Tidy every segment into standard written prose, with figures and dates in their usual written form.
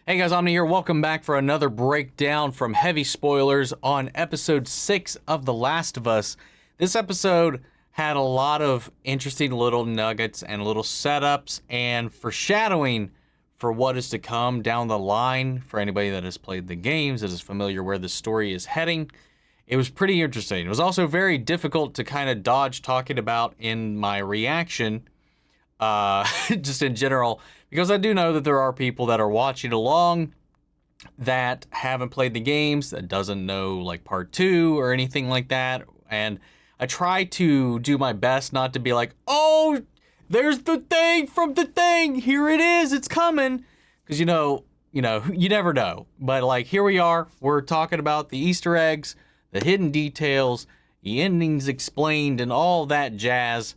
Hey guys, Omni here. Welcome back for another breakdown from Heavy Spoilers on episode 6 of The Last of Us. This episode had a lot of interesting little nuggets and little setups and foreshadowing for what is to come down the line for anybody that has played the games, that is familiar where the story is heading. It was pretty interesting. It was also very difficult to kind of dodge talking about in my reaction, just in general, because I do know that there are people that are watching along that haven't played the games, that doesn't know like part 2 or anything like that. And I try to do my best not to be like, oh, there's the thing from the thing. Here it is. It's coming. Because, you never know. But like, here we are. We're talking about the Easter eggs, the hidden details, the endings explained, and all that jazz.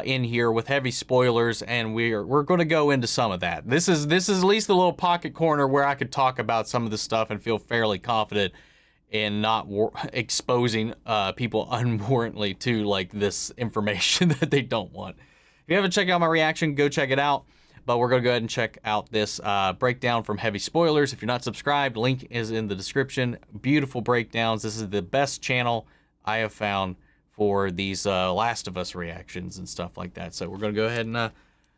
In here with heavy spoilers, and we're going to go into some of that. This is at least the little pocket corner where I could talk about some of the stuff and feel fairly confident in not exposing people unwarrantedly to like this information that they don't want. If you haven't checked out my reaction, go check it out. But we're going to go ahead and check out this breakdown from Heavy Spoilers. If you're not subscribed, link is in the description. Beautiful breakdowns. This is the best channel I have found for these Last of Us reactions and stuff like that. So we're going to go ahead and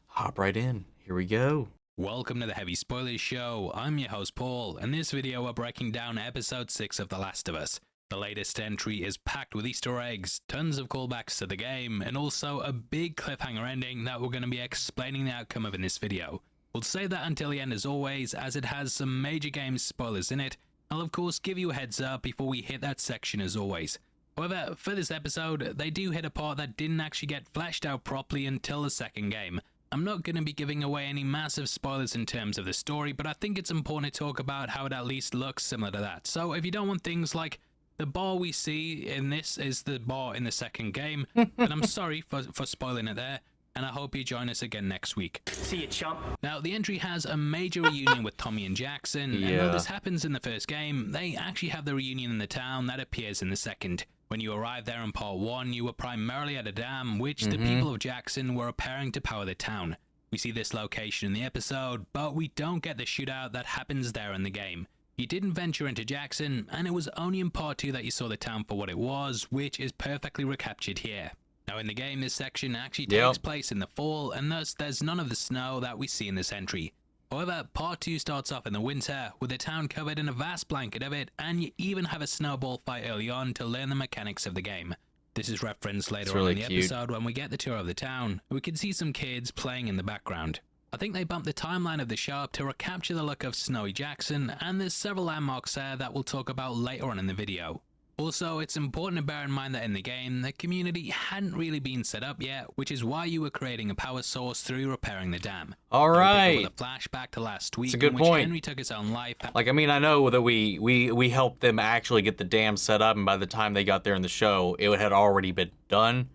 hop right in. Here we go. Welcome to the Heavy Spoilers Show. I'm your host Paul. In this video we're breaking down episode 6 of The Last of Us. The latest entry is packed with Easter eggs, tons of callbacks to the game, and also a big cliffhanger ending that we're going to be explaining the outcome of in this video. We'll save that until the end as always, as it has some major game spoilers in it. I'll of course give you a heads up before we hit that section as always. However, for this episode, they do hit a part that didn't actually get fleshed out properly until the second game. I'm not going to be giving away any massive spoilers in terms of the story, but I think it's important to talk about how it at least looks similar to that. So if you don't want things like the bar we see in this is the bar in the second game, then I'm sorry for spoiling it there, and I hope you join us again next week. See you, chump. Now, the entry has a major reunion with Tommy and Jackson, and though this happens in the first game, they actually have the reunion in the town that appears in the second. When you arrived there in part 1, you were primarily at a dam, which the people of Jackson were repairing to power the town. We see this location in the episode, but we don't get the shootout that happens there in the game. You didn't venture into Jackson, and it was only in part 2 that you saw the town for what it was, which is perfectly recaptured here. Now in the game, this section actually takes place in the fall, and thus there's none of the snow that we see in this entry. However, part 2 starts off in the winter, with the town covered in a vast blanket of it, and you even have a snowball fight early on to learn the mechanics of the game. This is referenced later on in the episode when we get the tour of the town. We can see some kids playing in the background. I think they bumped the timeline of the show up to recapture the look of snowy Jackson, and there's several landmarks there that we'll talk about later on in the video. Also, it's important to bear in mind that in the game, the community hadn't really been set up yet, which is why you were creating a power source through repairing the dam. All right. With a flashback to last week, a good in which point. Henry took his own life. Like, I mean, I know that we helped them actually get the dam set up, and by the time they got there in the show, it had already been done.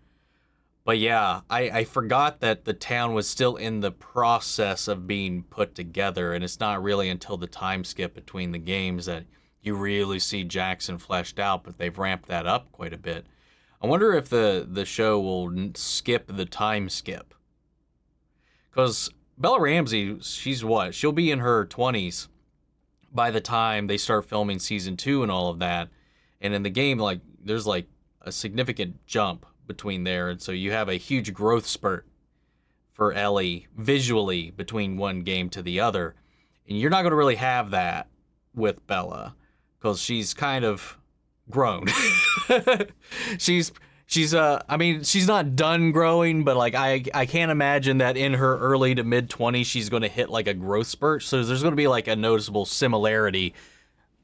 But yeah, I forgot that the town was still in the process of being put together, and it's not really until the time skip between the games that you really see Jackson fleshed out, but they've ramped that up quite a bit. I wonder if the show will skip the time skip. Because Bella Ramsey, she's what? She'll be in her 20s by the time they start filming season 2 and all of that. And in the game, like, there's like a significant jump between there, and so you have a huge growth spurt for Ellie visually between one game to the other. And you're not going to really have that with Bella, because she's kind of grown. she's I mean, she's not done growing, but like I can't imagine that in her early to mid 20s she's going to hit like a growth spurt. So there's going to be like a noticeable similarity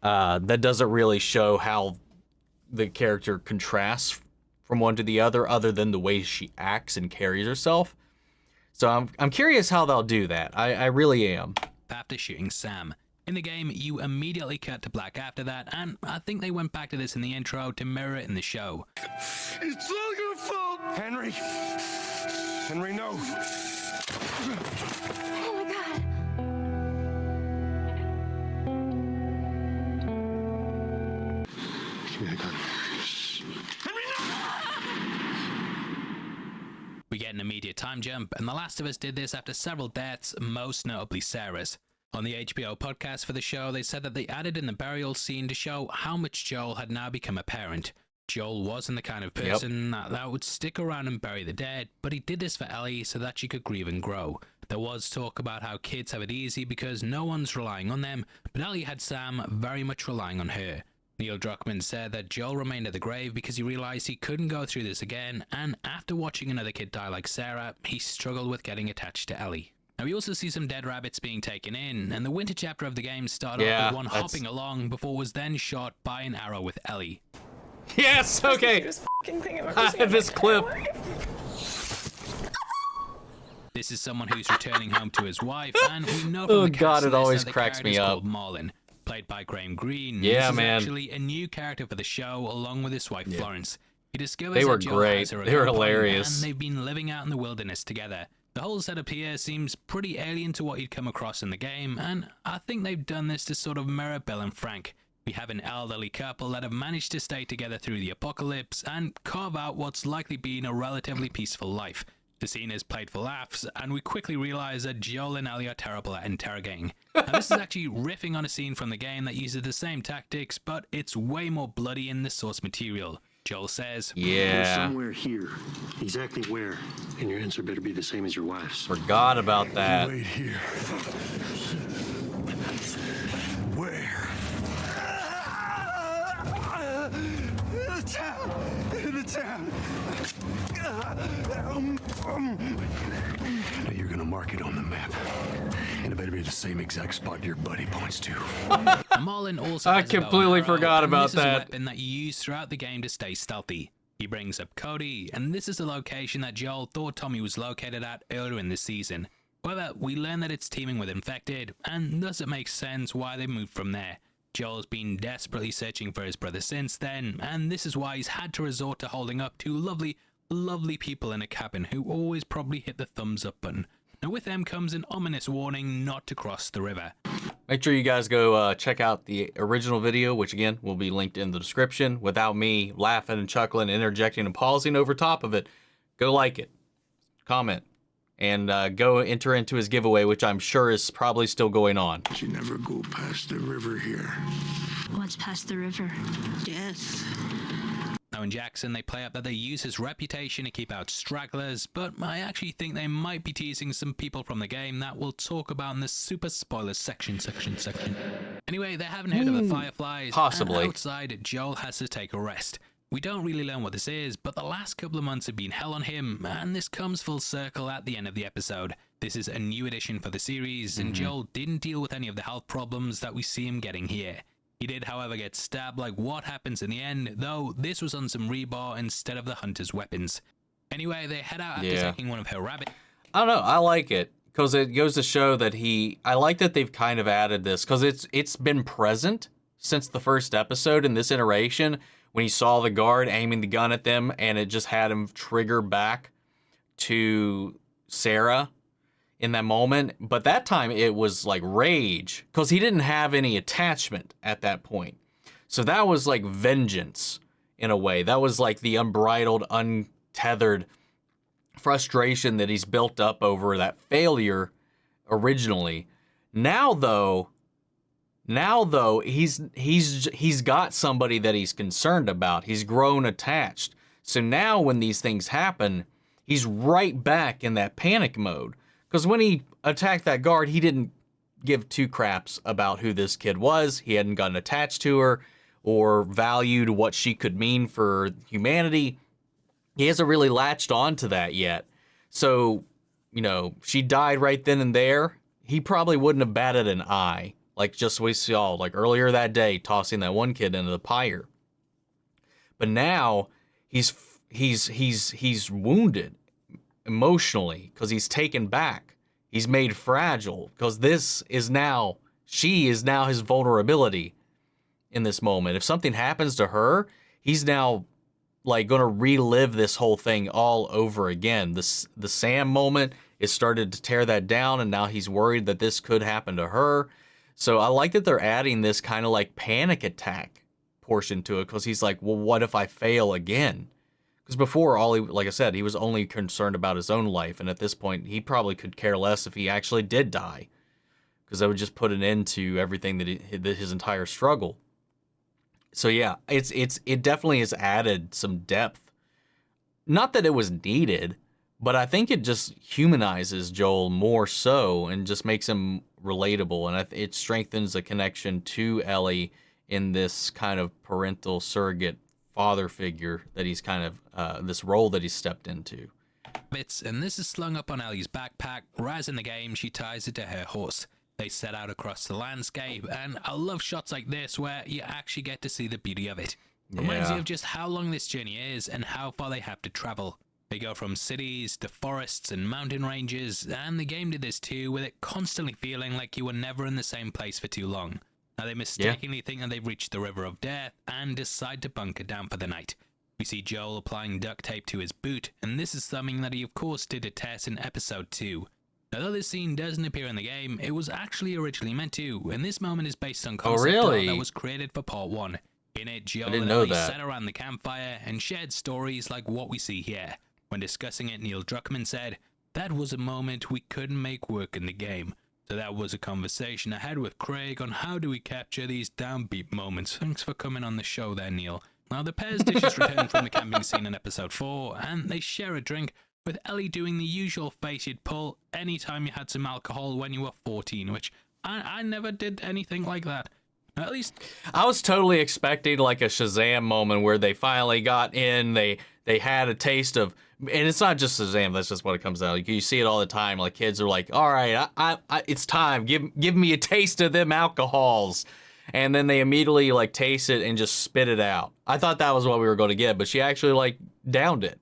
that doesn't really show how the character contrasts from one to the other than the way she acts and carries herself. So I'm curious how they'll do that. I really am. After shooting Sam. In the game, you immediately cut to black after that, and I think they went back to this in the intro to mirror it in the show. It's all your fault, Henry. Henry, no. Oh my God. Give me the gun. Henry, no! We get an immediate time jump, and The Last of Us did this after several deaths, most notably Sarah's. On the HBO podcast for the show, they said that they added in the burial scene to show how much Joel had now become a parent. Joel wasn't the kind of person that would stick around and bury the dead, but he did this for Ellie so that she could grieve and grow. There was talk about how kids have it easy because no one's relying on them, but Ellie had Sam very much relying on her. Neil Druckmann said that Joel remained at the grave because he realized he couldn't go through this again, and after watching another kid die like Sarah, he struggled with getting attached to Ellie. Now we also see some dead rabbits being taken in, and the winter chapter of the game started off with one hopping along before was then shot by an arrow with Ellie. Yes, okay. This clip. This is someone who's returning home to his wife, and we know from the cast it always that the cracks me character's up. called Marlin, played by Greene. Yeah, this is man. actually a new character for the show, along with his wife Florence. He discovers They were that Joel great. has her at They were gunpoint, hilarious. and they've been living out in the wilderness together. The whole setup here seems pretty alien to what you'd come across in the game, and I think they've done this to sort of mirror Bill and Frank. We have an elderly couple that have managed to stay together through the apocalypse and carve out what's likely been a relatively peaceful life. The scene is played for laughs, and we quickly realize that Joel and Ellie are terrible at interrogating. Now, this is actually riffing on a scene from the game that uses the same tactics, but it's way more bloody in the source material. Joel says, We're somewhere here. Exactly where? And your answer better be the same as your wife's. Forgot about that. Wait here. Where? In the town. Now you're gonna mark it on the map. And it better be the same exact spot your buddy points to. Marlin also I has a bow and completely arrow, forgot and about this is a that. weapon that you use throughout the game to stay stealthy. He brings up Cody, and this is the location that Joel thought Tommy was located at earlier in the season. However, we learn that it's teeming with infected, and thus it makes sense why they moved from there. Joel's been desperately searching for his brother since then, and this is why he's had to resort to holding up two lovely people in a cabin who always probably hit the thumbs up button. Now with them comes an ominous warning not to cross the river. Make sure you guys go check out the original video, which again will be linked in the description. Without me laughing and chuckling, interjecting and pausing over top of it, go like it, comment, and go enter into his giveaway, which I'm sure is probably still going on. You never go past the river here. What's past the river? Death. Now in Jackson, they play up that they use his reputation to keep out stragglers, but I actually think they might be teasing some people from the game that we'll talk about in the super spoilers section. Anyway, they haven't heard of the Fireflies, possibly. and outside, Joel has to take a rest. We don't really learn what this is, but the last couple of months have been hell on him, and this comes full circle at the end of the episode. This is a new addition for the series, and Joel didn't deal with any of the health problems that we see him getting here. He did, however, get stabbed like what happens in the end, though this was on some rebar instead of the hunter's weapons. Anyway, they head out after taking one of her rabbits. I don't know. I like it because it goes to show that I like that they've kind of added this because it's been present since the first episode in this iteration when he saw the guard aiming the gun at them and it just had him trigger back to Sarah in that moment. But that time it was like rage because he didn't have any attachment at that point. So that was like vengeance in a way. That was like the unbridled, untethered frustration that he's built up over that failure originally. Now though he's got somebody that he's concerned about. He's grown attached. So now when these things happen, he's right back in that panic mode. Because when he attacked that guard, he didn't give two craps about who this kid was. He hadn't gotten attached to her or valued what she could mean for humanity. He hasn't really latched on to that yet. So, she died right then and there. He probably wouldn't have batted an eye. Like just we saw like earlier that day, tossing that one kid into the pyre. But now he's wounded emotionally because he's taken back. He's made fragile because she is now his vulnerability in this moment. If something happens to her, he's now like going to relive this whole thing all over again. The Sam moment is started to tear that down, and now he's worried that this could happen to her. So I like that they're adding this kind of like panic attack portion to it because he's like, well, what if I fail again? Because before, like I said, he was only concerned about his own life, and at this point, he probably could care less if he actually did die. because that would just put an end to everything that his entire struggle. So yeah, it definitely has added some depth. Not that it was needed, but I think it just humanizes Joel more so and just makes him relatable, and it strengthens a connection to Ellie in this kind of parental surrogate father figure that he's kind of this role that he's stepped into. And this is slung up on Ellie's backpack, whereas in the game she ties it to her horse. They set out across the landscape, and I love shots like this where you actually get to see the beauty of it. Reminds you of just how long this journey is and how far they have to travel. They go from cities to forests and mountain ranges, and the game did this too, with it constantly feeling like you were never in the same place for too long. Now they mistakenly think that they've reached the River of Death and decide to bunker down for the night. We see Joel applying duct tape to his boot, and this is something that he of course did to Tess in episode 2. Although this scene doesn't appear in the game, it was actually originally meant to, and this moment is based on concept art that was created for part 1. In it, Joel and Ellie sat around the campfire and shared stories like what we see here. When discussing it, Neil Druckmann said, "That was a moment we couldn't make work in the game. So that was a conversation I had with Craig on how do we capture these downbeat moments. Thanks for coming on the show there, Neil." Now the pair's dishes return from the camping scene in episode 4, and they share a drink, with Ellie doing the usual face you'd pull anytime you had some alcohol when you were 14, which I never did anything like that. At least I was totally expecting like a Shazam moment where they finally got in, they had a taste of, and it's not just Shazam, that's just what it comes out. Like, you see it all the time. Like, kids are like, all right, I it's time. Give me a taste of them alcohols. And then they immediately like taste it and just spit it out. I thought that was what we were going to get, but she actually like downed it.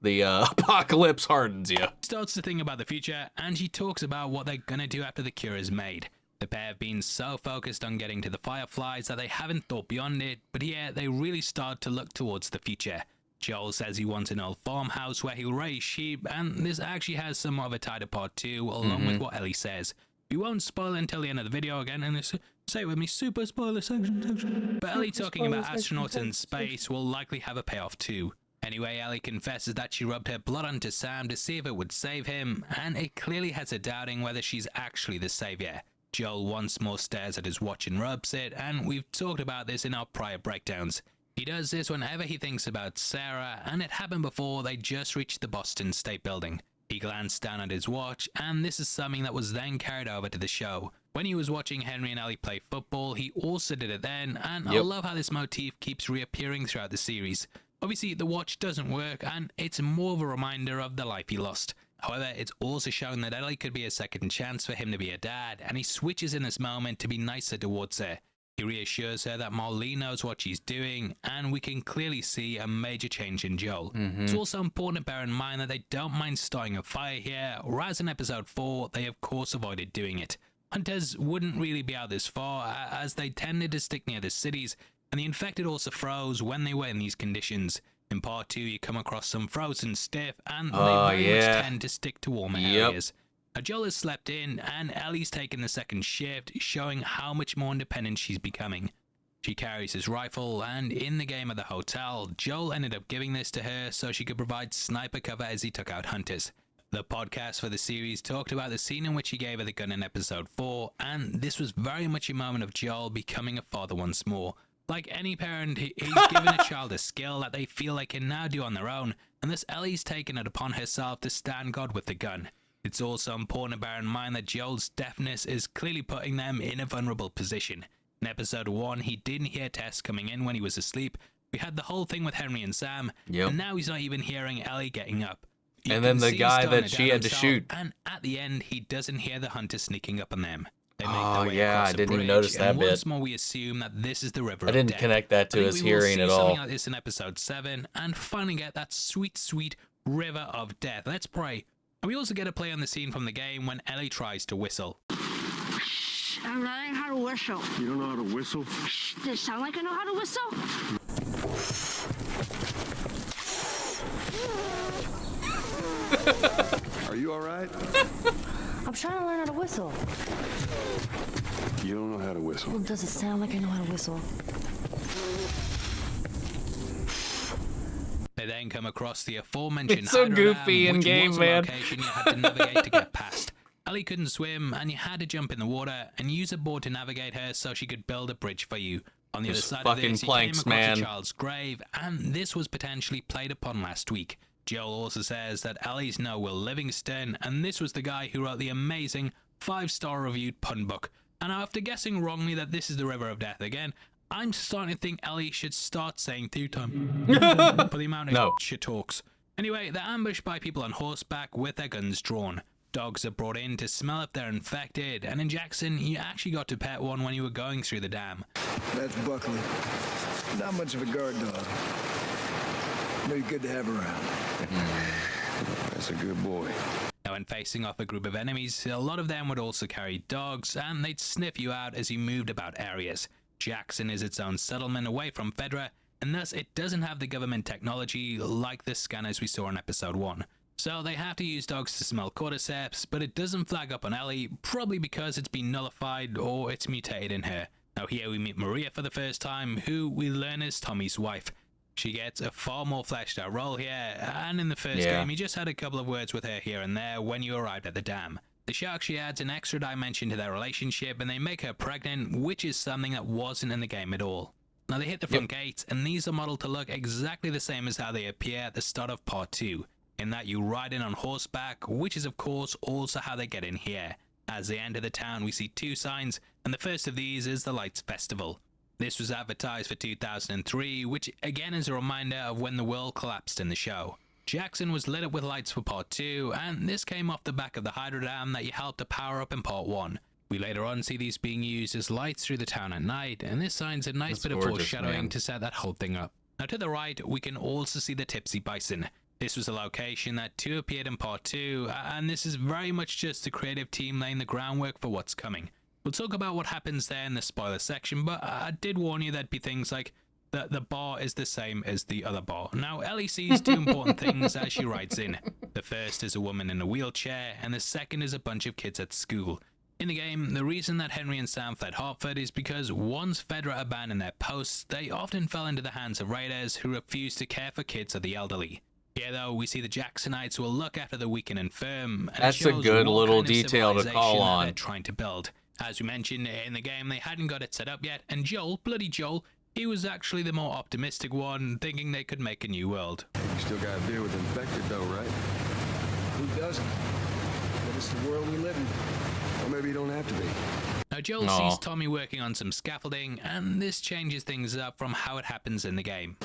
The apocalypse hardens you. Starts to think about the future, and she talks about what they're gonna do after the cure is made. The pair have been so focused on getting to the Fireflies that they haven't thought beyond it, but here they really start to look towards the future. Joel says he wants an old farmhouse where he'll raise sheep, and this actually has somewhat of a tied apart too, along with what Ellie says. We won't spoil until the end of the video again, and say it with me, super spoiler section. But Ellie talking about astronauts in space will likely have a payoff too. Anyway, Ellie confesses that she rubbed her blood onto Sam to see if it would save him, and it clearly has her doubting whether she's actually the savior. Joel once more stares at his watch and rubs it, and we've talked about this in our prior breakdowns. He does this whenever he thinks about Sarah, and it happened before they just reached the Boston State Building. He glanced down at his watch, and this is something that was then carried over to the show. When he was watching Henry and Ellie play football, he also did it then, and I love how this motif keeps reappearing throughout the series. Obviously, the watch doesn't work, and it's more of a reminder of the life he lost. However, it's also shown that Ellie could be a second chance for him to be a dad, and he switches in this moment to be nicer towards her. He reassures her that Marlene knows what she's doing, and we can clearly see a major change in Joel. It's also important to bear in mind that they don't mind starting a fire here, whereas in episode 4, they of course avoided doing it. Hunters wouldn't really be out this far, as they tended to stick near the cities, and the infected also froze when they were in these conditions. In part 2, you come across some frozen stiff, and they very much tend to stick to warmer areas. Joel has slept in, and Ellie's taken the second shift, showing how much more independent she's becoming. She carries his rifle, and in the game at the hotel, Joel ended up giving this to her so she could provide sniper cover as he took out hunters. The podcast for the series talked about the scene in which he gave her the gun in episode 4, and this was very much a moment of Joel becoming a father once more. Like any parent, he's given a child a skill that they feel they can now do on their own, and thus Ellie's taken it upon herself to stand guard with the gun. It's also important to bear in mind that Joel's deafness is clearly putting them in a vulnerable position. In episode 1, he didn't hear Tess coming in when he was asleep. We had the whole thing with Henry and Sam, and now he's not even hearing Ellie getting up. And then the guy that she had to shoot. And at the end, he doesn't hear the hunter sneaking up on them. I didn't even notice that bit. Once more, we assume that this is the River I of didn't Death. connect that to his hearing at all. Something like this in episode 7, and finally get that sweet, sweet River of Death. Let's pray. And we also get a play on the scene from the game when Ellie tries to whistle. I'm learning how to whistle. You don't know how to whistle? Does it sound like I know how to whistle? Are you all right? I'm trying to learn how to whistle. You don't know how to whistle. Well, does it sound like I know how to whistle? They then come across the aforementioned It's so hydro goofy dam, in which game, was a man. location you had to navigate to get past. Ellie couldn't swim, and you had to jump in the water and use a board to navigate her so she could build a bridge for you. On the other side of this, you came across a child's grave, and this was potentially played upon last week. Joel also says that Ellie's no Will Livingston, and this was the guy who wrote the amazing 5-star reviewed pun book. And after guessing wrongly that this is the River of Death again, I'm starting to think Ellie should start saying through time for the amount of she talks. Anyway, they're ambushed by people on horseback with their guns drawn. Dogs are brought in to smell if they're infected, and in Jackson, you actually got to pet one when you were going through the dam. That's Buckley. Not much of a guard dog. Maybe good to have around. That's a good boy. Now, when facing off a group of enemies, a lot of them would also carry dogs, and they'd sniff you out as you moved about areas. Jackson is its own settlement away from Fedra, and thus it doesn't have the government technology like the scanners we saw in episode 1. So they have to use dogs to smell cordyceps, but it doesn't flag up on Ellie, probably because it's been nullified or it's mutated in her. Now here we meet Maria for the first time, who we learn is Tommy's wife. She gets a far more fleshed out role here, and in the first game you just had a couple of words with her here and there when you arrived at the dam. The show actually adds an extra dimension to their relationship, and they make her pregnant, which is something that wasn't in the game at all. Now they hit the front gates, and these are modeled to look exactly the same as how they appear at the start of part 2. In that you ride in on horseback, which is of course also how they get in here. As they enter the town, we see 2 signs, and the first of these is the Lights Festival. This was advertised for 2003, which again is a reminder of when the world collapsed in the show. Jackson was lit up with lights for part 2, and this came off the back of the hydro dam that you helped to power up in part 1. We later on see these being used as lights through the town at night, and this signs a nice bit of foreshadowing to set that whole thing up. Now to the right, we can also see the Tipsy Bison. This was a location that 2 appeared in part 2, and this is very much just the creative team laying the groundwork for what's coming. We'll talk about what happens there in the spoiler section, but I did warn you there'd be things like the bar is the same as the other bar. Now Ellie sees 2 important things as she rides in. The first is a woman in a wheelchair, and the second is a bunch of kids at school. In the game, the reason that Henry and Sam fled Hartford is because once Fedra abandoned their posts, they often fell into the hands of raiders who refused to care for kids or the elderly. Here, though, we see the Jacksonites will look after the weak and infirm. And that's a good little detail to call on. They're trying to build. As we mentioned in the game, they hadn't got it set up yet, and Joel, bloody Joel, he was actually the more optimistic one, thinking they could make a new world. You still gotta deal with infected, though, right? Who doesn't? But it's the world we live in. Or maybe you don't have to be. Now Joel sees Tommy working on some scaffolding, and this changes things up from how it happens in the game.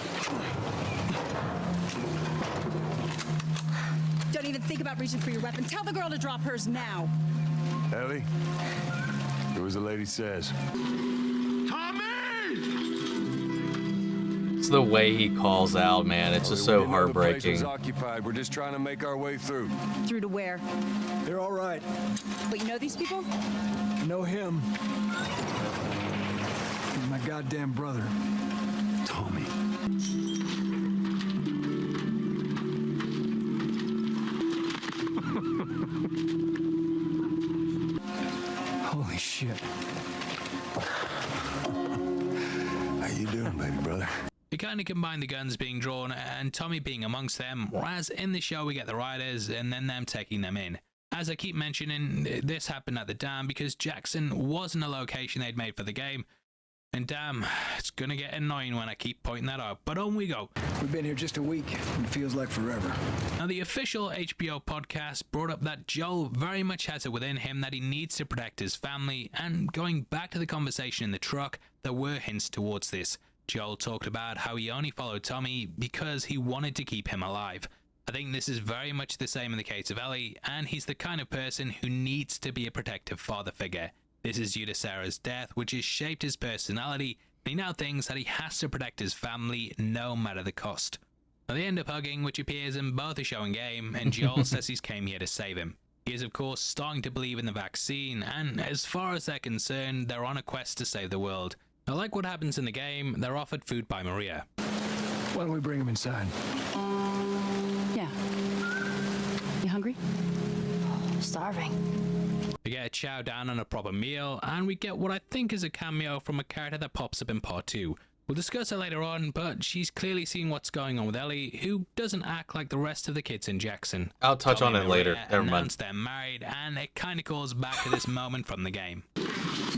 Don't even think about reaching for your weapon. Tell the girl to drop hers now. Ellie, do as the lady says. Tommy! It's the way he calls out, man. It's just so heartbreaking. Occupied. We're just trying to make our way through. Through to where? They're all right. But you know these people? Know him. He's my goddamn brother. Tommy. Holy shit. How you doing, baby brother? We kind of combine the guns being drawn and Tommy being amongst them, whereas in the show we get the riders and then them taking them in. As I keep mentioning, this happened at the dam because Jackson wasn't a location they'd made for the game. And damn, it's gonna get annoying when I keep pointing that out, but on we go. We've been here just a week, and it feels like forever. Now the official HBO podcast brought up that Joel very much has it within him that he needs to protect his family, and going back to the conversation in the truck, there were hints towards this. Joel talked about how he only followed Tommy because he wanted to keep him alive. I think this is very much the same in the case of Ellie, and he's the kind of person who needs to be a protective father figure. This is due to Sarah's death, which has shaped his personality, and he now thinks that he has to protect his family no matter the cost. Now they end up hugging, which appears in both the show and game, and Joel says he's came here to save him. He is of course starting to believe in the vaccine, and as far as they're concerned, they're on a quest to save the world. Now like what happens in the game, they're offered food by Maria. Why don't we bring him inside? Yeah. You hungry? Starving. We get a chow down on a proper meal, and we get what I think is a cameo from a character that pops up in part 2. We'll discuss her later on, but she's clearly seeing what's going on with Ellie, who doesn't act like the rest of the kids in Jackson. I'll touch on it later. Never mind. They're married, and it kind of calls back to this moment from the game.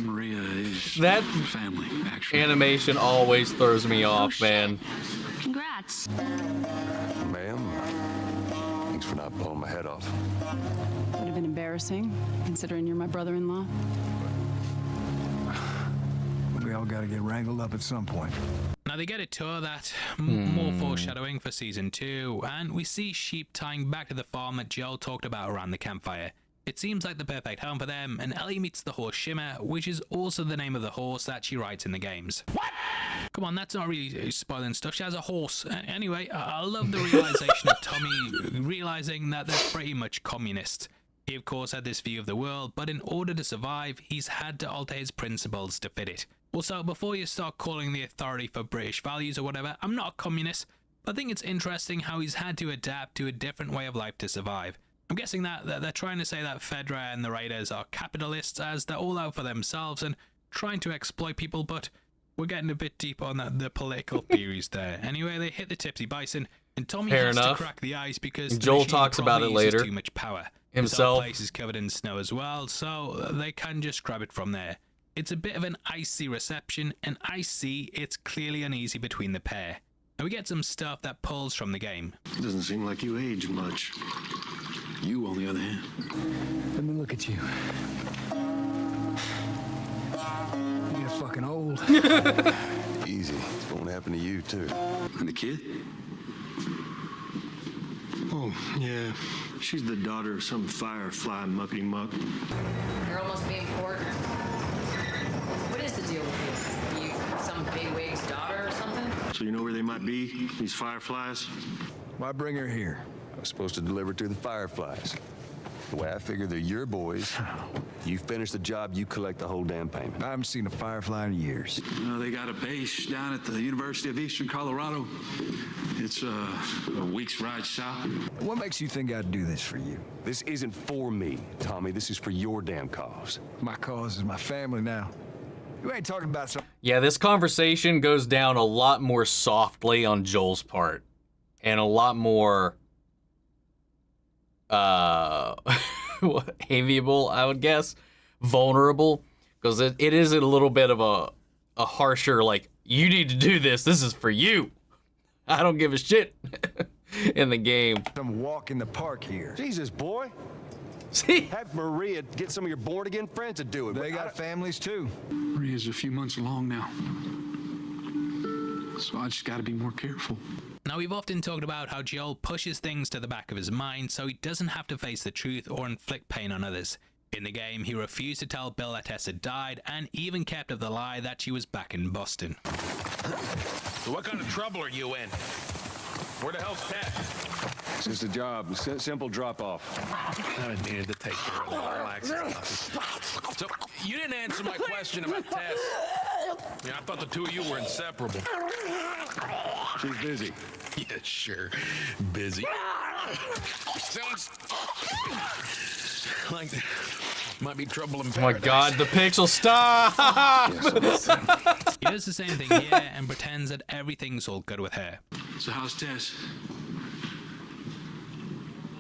Maria is that family, actually. Animation always throws me off, man. Congrats. Ma'am, thanks for not blowing my head off. Would have been embarrassing, considering you're my brother-in-law. We all gotta get wrangled up at some point. Now they get a tour that more foreshadowing for season 2, and we see sheep tying back to the farm that Joel talked about around the campfire. It seems like the perfect home for them, and Ellie meets the horse Shimmer, which is also the name of the horse that she rides in the games. What? Come on, that's not really spoiling stuff. She has a horse. Anyway, I love the realization of Tommy realizing that they're pretty much communists. He of course had this view of the world, but in order to survive, he's had to alter his principles to fit it. Also, before you start calling the authority for British values or whatever, I'm not a communist, but I think it's interesting how he's had to adapt to a different way of life to survive. I'm guessing that they're trying to say that Fedra and the Raiders are capitalists, as they're all out for themselves and trying to exploit people, but we're getting a bit deep on the political theories there. Anyway, they hit the Tipsy Bison, and Tommy has to crack the ice because Joel talks about it later. Too much power. Himself. The place is covered in snow as well, so they can just grab it from there. It's a bit of an icy reception, and I see it's clearly uneasy between the pair. Now we get some stuff that pulls from the game. It doesn't seem like you age much. You, on the other hand. Let me look at you. You get fucking old. Easy. It's won't happen to you, too. And the kid? Oh, yeah. She's the daughter of some Firefly muckety-muck. Girl must be important. What is the deal with you? You some bigwig's daughter or something? So you know where they might be, these Fireflies? Why bring her here? I was supposed to deliver to the Fireflies. The way I figure they're your boys. You finish the job, you collect the whole damn payment. I haven't seen a Firefly in years. You know, they got a base down at the University of Eastern Colorado. It's a week's ride south. What makes you think I'd do this for you? This isn't for me, Tommy. This is for your damn cause. My cause is my family now. You ain't talking about some... Yeah, this conversation goes down a lot more softly on Joel's part. And a lot more... amiable, I would guess. Vulnerable. Because it is a little bit of a harsher, like, you need to do this. This is for you. I don't give a shit in the game. Some walk in the park here. Jesus, boy. See? Have Maria get some of your born-again friends to do it. They got families, too. Maria's a few months along now. So I just gotta be more careful. Now, we've often talked about how Joel pushes things to the back of his mind so he doesn't have to face the truth or inflict pain on others. In the game, he refused to tell Bill that Tess had died and even kept up the lie that she was back in Boston. So what kind of trouble are you in? Where the hell's Tess? It's just a job, a simple drop-off. I needed to take care of that. Relax. So, you didn't answer my question about Tess. Yeah, I thought the two of you were inseparable. She's busy. Yeah, sure. Busy. Sounds like there might be trouble in paradise. Oh my god, the pixel, stop! He does the same thing here and pretends that everything's all good with her. So how's Tess?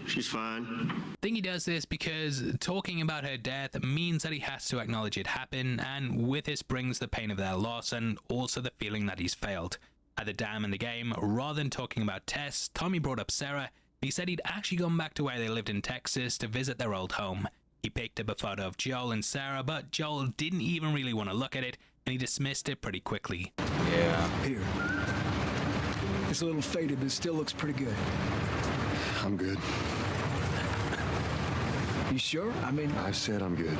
She's fine. I think he does this because talking about her death means that he has to acknowledge it happened, and with this brings the pain of their loss and also the feeling that he's failed. At the dam in the game, rather than talking about Tess, Tommy brought up Sarah. He said he'd actually gone back to where they lived in Texas to visit their old home. He picked up a photo of Joel and Sarah, but Joel didn't even really want to look at it, and he dismissed it pretty quickly. Yeah. Here. It's a little faded, but it still looks pretty good. I'm good. You sure? I mean... I said I'm good.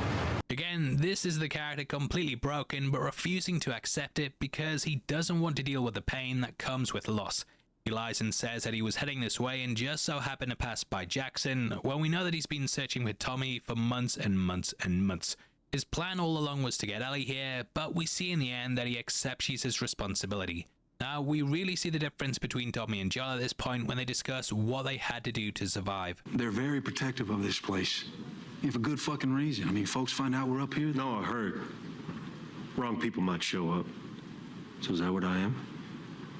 Again, this is the character completely broken, but refusing to accept it because he doesn't want to deal with the pain that comes with loss. He lies and says that he was heading this way and just so happened to pass by Jackson, when we know that he's been searching with Tommy for months and months and months. His plan all along was to get Ellie here, but we see in the end that he accepts she's his responsibility. Now, we really see the difference between Tommy and Joel at this point when they discuss what they had to do to survive. They're very protective of this place. For good fucking reason. I mean, folks find out we're up here. No, I heard. Wrong people might show up. So is that what I am?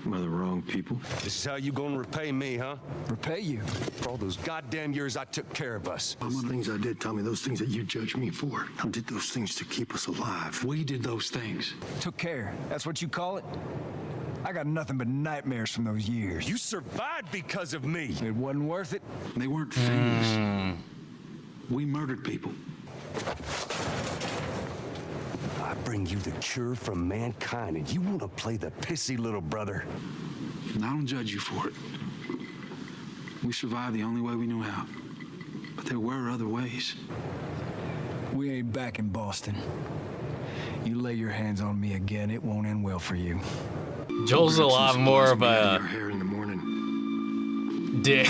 Am I the wrong people? This is how you gonna repay me, huh? Repay you? For all those goddamn years I took care of us. Those things I did, Tommy, those things that you judge me for. I did those things to keep us alive. We did those things. Took care. That's what you call it? I got nothing but nightmares from those years. You survived because of me. It wasn't worth it. They weren't things. We murdered people. I bring you the cure from mankind, and you want to play the pissy little brother. And I don't judge you for it. We survived the only way we knew how. But there were other ways. We ain't back in Boston. You lay your hands on me again, it won't end well for you. Joel's a lot more of a Your hair in the morning. dick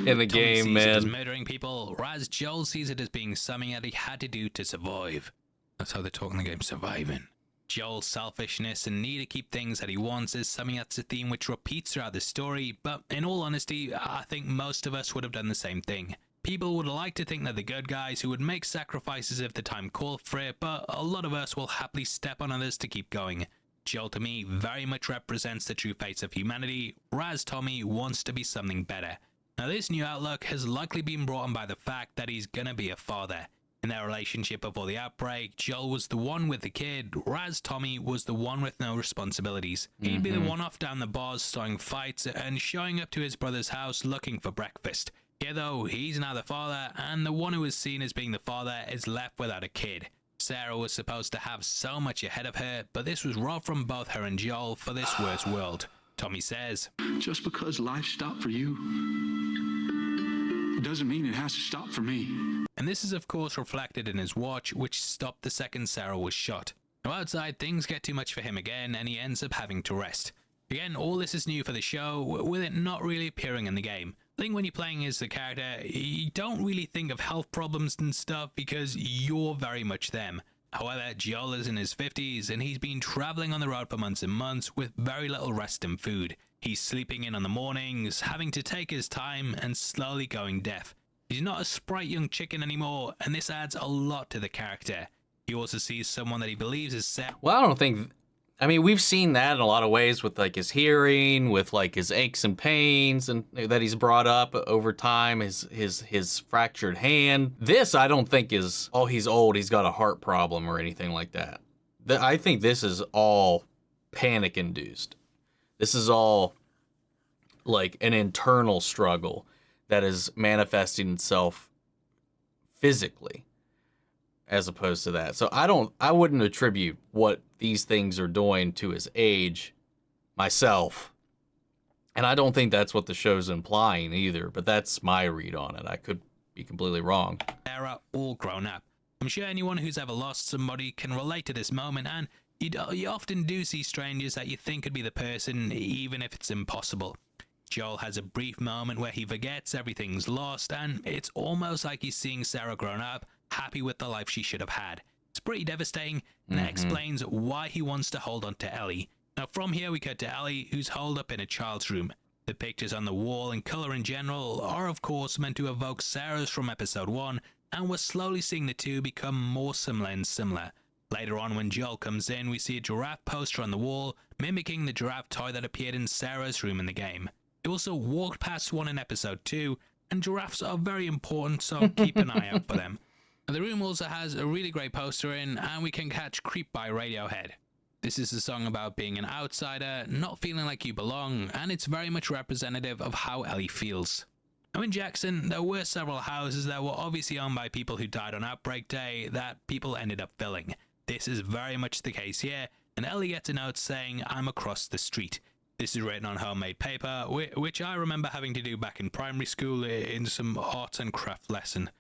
in the Tommy game, sees it as man. murdering people, whereas Joel sees it as being something that he had to do to survive. That's how they talk in the game, surviving. Joel's selfishness and need to keep things that he wants is something that's a theme which repeats throughout the story, but in all honesty, I think most of us would have done the same thing. People would like to think they're the good guys who would make sacrifices if the time called for it, but a lot of us will happily step on others to keep going. Joel to me very much represents the true face of humanity, whereas Tommy wants to be something better. Now this new outlook has likely been brought on by the fact that he's gonna be a father. In their relationship before the outbreak, Joel was the one with the kid, whereas Tommy was the one with no responsibilities. He'd be the one off down the bars starting fights and showing up to his brother's house looking for breakfast. Here though, he's now the father, and the one who is seen as being the father is left without a kid. Sarah was supposed to have so much ahead of her, but this was robbed from both her and Joel for this worst world. Tommy says, Just because life stopped for you, doesn't mean it has to stop for me. and this is of course reflected in his watch, which stopped the second Sarah was shot. Now outside, things get too much for him again, and he ends up having to rest. Again, all this is new for the show, with it not really appearing in the game. I think when you're playing as the character, you don't really think of health problems and stuff because you're very much them. However, Joel is in his 50s and he's been traveling on the road for months and months with very little rest and food. He's sleeping in on the mornings, having to take his time and slowly going deaf. He's not a sprite young chicken anymore, and this adds a lot to the character. He also sees someone that he believes is set. Well, I don't think. I mean, we've seen that in a lot of ways with like his hearing, with like his aches and pains, and that he's brought up over time. His fractured hand. This I don't think is. Oh, he's old. He's got a heart problem or anything like that. I think this is all panic induced. This is all like an internal struggle that is manifesting itself physically, as opposed to that. So I wouldn't attribute what these things are doing to his age myself. And I don't think that's what the show's implying either, but that's my read on it. I could be completely wrong. Sarah all grown up. I'm sure anyone who's ever lost somebody can relate to this moment, and you often do see strangers that you think could be the person, even if it's impossible. Joel has a brief moment where he forgets everything's lost, and it's almost like he's seeing Sarah grown up, happy with the life she should have had. It's pretty devastating, and that explains why he wants to hold on to Ellie. Now from here we cut to Ellie, who's holed up in a child's room. The pictures on the wall and colour in general are of course meant to evoke Sarah's from episode 1, and we're slowly seeing the two become more similar and similar. Later on when Joel comes in, we see a giraffe poster on the wall, mimicking the giraffe toy that appeared in Sarah's room in the game. It also walked past one in episode 2, and giraffes are very important, so keep an eye out for them. The room also has a really great poster in, and we can catch Creep by Radiohead. This is a song about being an outsider, not feeling like you belong, and it's very much representative of how Ellie feels. Now in Jackson, there were several houses that were obviously owned by people who died on Outbreak Day that people ended up filling. This is very much the case here, and Ellie gets a note saying, "I'm across the street." This is written on homemade paper, which I remember having to do back in primary school in some art and craft lesson.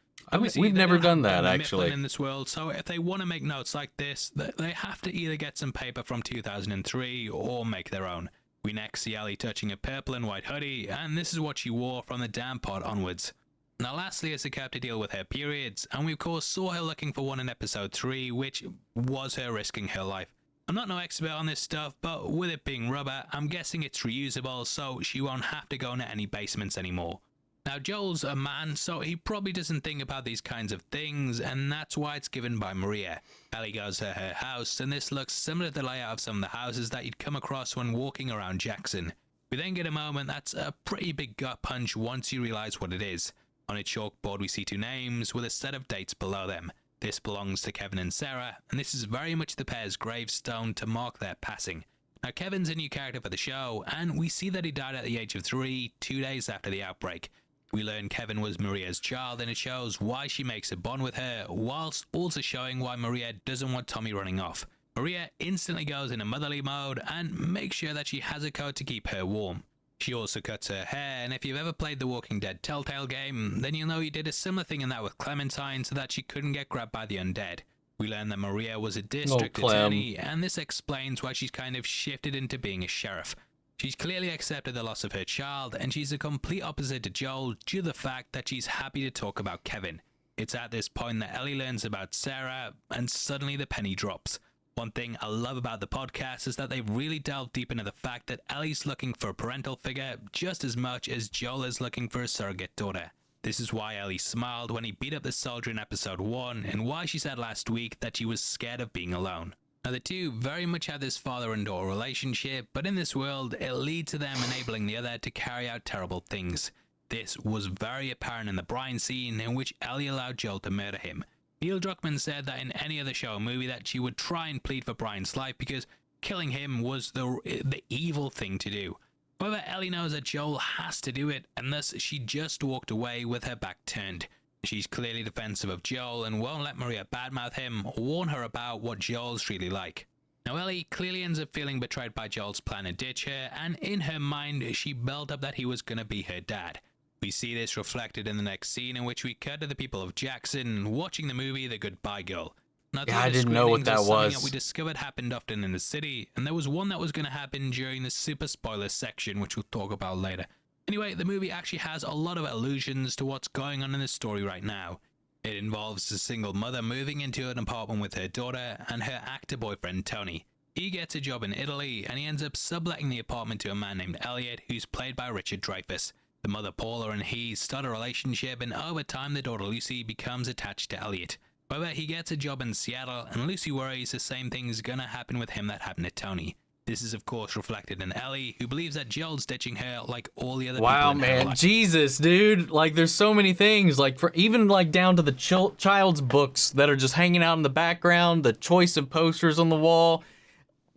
We've never done that, actually. In this world, so if they want to make notes like this, they have to either get some paper from 2003 or make their own. We next see Ellie touching a purple and white hoodie, and this is what she wore from the damn pod onwards. Now lastly is the cap to deal with her periods, and we of course saw her looking for one in episode 3, which was her risking her life. I'm not no expert on this stuff, but with it being rubber, I'm guessing it's reusable, so she won't have to go into any basements anymore. Now, Joel's a man, so he probably doesn't think about these kinds of things, and that's why it's given by Maria. Ellie goes to her house, and this looks similar to the layout of some of the houses that you'd come across when walking around Jackson. We then get a moment that's a pretty big gut punch once you realise what it is. On a chalkboard we see 2 names with a set of dates below them. This belongs to Keivonn and Sarah, and this is very much the pair's gravestone to mark their passing. Now, Keivonn's a new character for the show, and we see that he died at the age of 3, 2 days after the outbreak. We learn Keivonn was Maria's child, and it shows why she makes a bond with her, whilst also showing why Maria doesn't want Tommy running off. Maria instantly goes into motherly mode and makes sure that she has a coat to keep her warm. She also cuts her hair, and if you've ever played the Walking Dead Telltale game, then you'll know he did a similar thing in that with Clementine so that she couldn't get grabbed by the undead. We learn that Maria was a district attorney, and this explains why she's kind of shifted into being a sheriff. She's clearly accepted the loss of her child, and she's a complete opposite to Joel due to the fact that she's happy to talk about Keivonn. It's at this point that Ellie learns about Sarah, and suddenly the penny drops. One thing I love about the podcast is that they really delve deep into the fact that Ellie's looking for a parental figure just as much as Joel is looking for a surrogate daughter. This is why Ellie smiled when he beat up the soldier in episode 1, and why she said last week that she was scared of being alone. Now, the two very much have this father and daughter relationship, but in this world, it leads to them enabling the other to carry out terrible things. This was very apparent in the Brian scene in which Ellie allowed Joel to murder him. Neil Druckmann said that in any other show or movie that she would try and plead for Brian's life because killing him was the evil thing to do. However, Ellie knows that Joel has to do it, and thus she just walked away with her back turned. She's clearly defensive of Joel and won't let Maria badmouth him or warn her about what Joel's really like. Now, Ellie clearly ends up feeling betrayed by Joel's plan to ditch her, and in her mind she built up that he was going to be her dad. We see this reflected in the next scene in which we cut to the people of Jackson watching the movie The Goodbye Girl. Now, I didn't know what that was. That we discovered happened often in the city, and there was one that was going to happen during the super spoiler section, which we'll talk about later. Anyway, the movie actually has a lot of allusions to what's going on in the story right now. It involves a single mother moving into an apartment with her daughter and her actor boyfriend Tony. He gets a job in Italy, and he ends up subletting the apartment to a man named Elliot, who's played by Richard Dreyfuss. The mother Paula and he start a relationship, and over time the daughter Lucy becomes attached to Elliot. However, he gets a job in Seattle, and Lucy worries the same thing is gonna happen with him that happened to Tony. This is of course reflected in Ellie, who believes that Joel's ditching her like all the other people in her life. Jesus, dude. Like, there's so many things. Like, for even like down to the child's books that are just hanging out in the background, the choice of posters on the wall.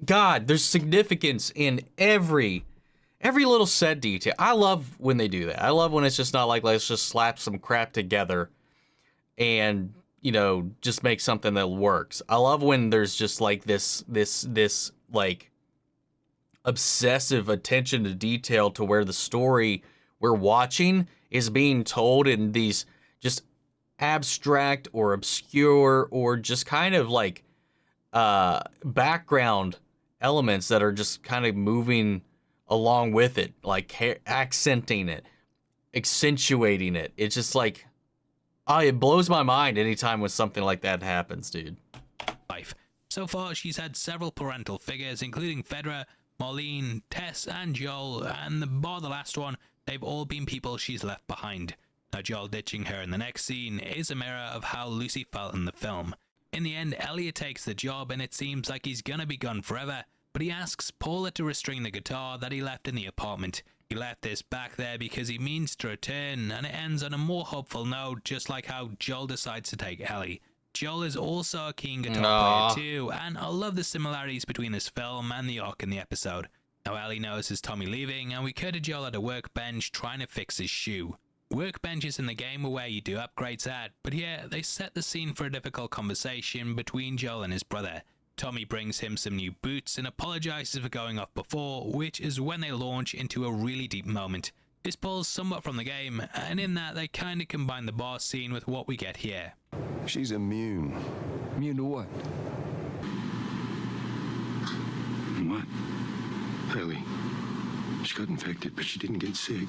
God, there's significance in every little set detail. I love when they do that. I love when it's just not like, let's just slap some crap together and, you know, just make something that works. I love when there's just like this like obsessive attention to detail to where the story we're watching is being told in these just abstract or obscure or just kind of like background elements that are just kind of moving along with it, like accenting it, accentuating it. It's just like, it blows my mind anytime when something like that happens, dude. Life. So far, she's had several parental figures, including Fedra, Marlene, Tess, and Joel, and bar the last one, they've all been people she's left behind. Now, Joel ditching her in the next scene is a mirror of how Lucy felt in the film. In the end, Elliot takes the job, and it seems like he's gonna be gone forever, but he asks Paula to restring the guitar that he left in the apartment. He left this back there because he means to return, and it ends on a more hopeful note, just like how Joel decides to take Ellie. Joel is also a keen guitar player too, and I love the similarities between this film and the arc in the episode. Now, Ellie notices Tommy leaving, and we cut to Joel at a workbench trying to fix his shoe. Workbenches in the game are where you do upgrades at, but here they set the scene for a difficult conversation between Joel and his brother. Tommy brings him some new boots and apologizes for going off before, which is when they launch into a really deep moment. This pulls somewhat from the game, and in that they kind of combine the bar scene with what we get here. She's immune. Immune to what? What? Ellie. She got infected, but she didn't get sick.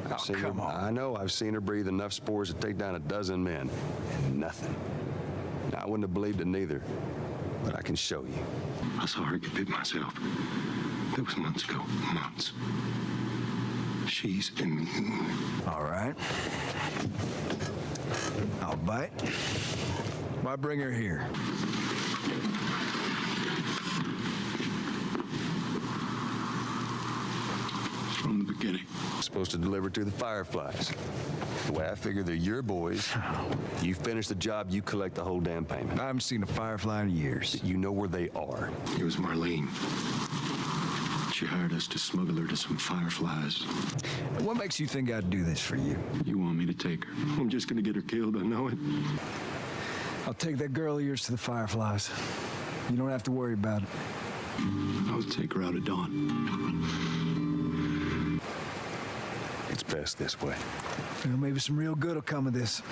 I know I've seen her breathe enough spores to take down 12 men, and nothing. I wouldn't have believed it neither, but I can show you. I saw her get bit myself. That was months ago. Months. cheese and me. All right. I'll bite. Why bring her here? From the beginning. Supposed to deliver to the Fireflies. The way I figure they're your boys, you finish the job, you collect the whole damn payment. I haven't seen a Firefly in years. You know where they are. It was Marlene. She hired us to smuggle her to some Fireflies. And what makes you think I'd do this for you? You want me to take her? I'm just gonna get her killed, I know it. I'll take that girl of yours to the Fireflies. You don't have to worry about it. I'll take her out at dawn. It's best this way. Well, maybe some real good will come of this.